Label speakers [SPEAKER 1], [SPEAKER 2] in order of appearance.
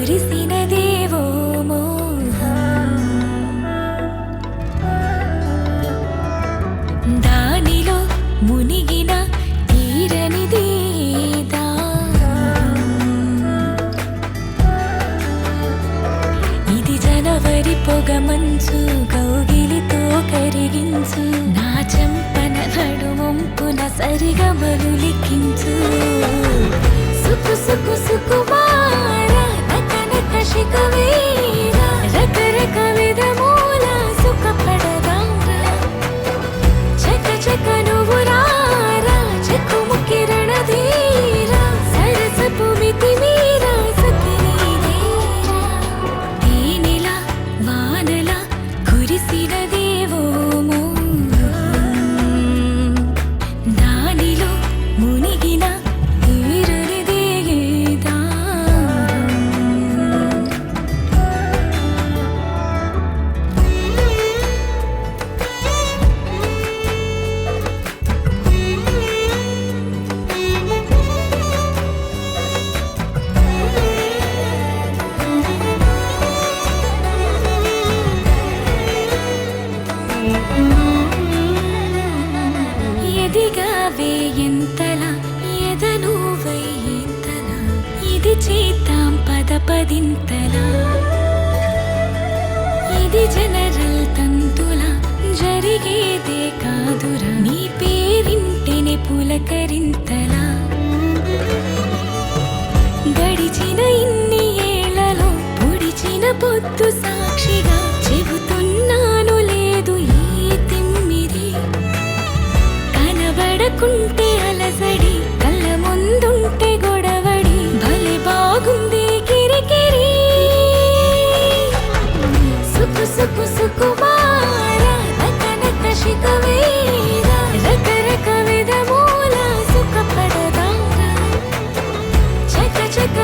[SPEAKER 1] కురిసినదేవో మోహం దానిలో మునిగిన తీరనిది దాహం ఇది జనవరి పొగ మంచు కౌగిలితో కరిగించు నా చెంపన నడుమొంపున సరిగమలు లిఖించు సుకు సుకు సుకుమార నకనక శిఖవీర రకరక విధమూల సుఖపడదారా చక చక నువ్వు రారా చెక్కుముకి రణధీరా సరసపు మితి మీరా సఖినీదేరా తేనెలా వానలా కురిసినదేవో మోహం దానిలో మునిగిన తీరనిది దాహం ఎదిగావే ఎంతలా ఎదను వయ్యేంతలా ఇది చేద్దాం పదపదింతలా ఇది జనరల్ తంతులా జరిగేదే కాదురా నీ పేరింటెనే పులకరింతలా గడిచిన ఇన్ని ఏళ్లలో పొడిచిన పొద్దు సాక్షిగా చెబుతున్నాను లేదు ఈ తిమ్మిరి కనబడకుంటే అలసడి కళ్ళ ముందుంటే గొడవడి భలే బాగుంది కిరికిరి సుకు సుకు సుకుమార నకనక శిఖవీర రకరక విధమూల సుఖపడదారా చక చక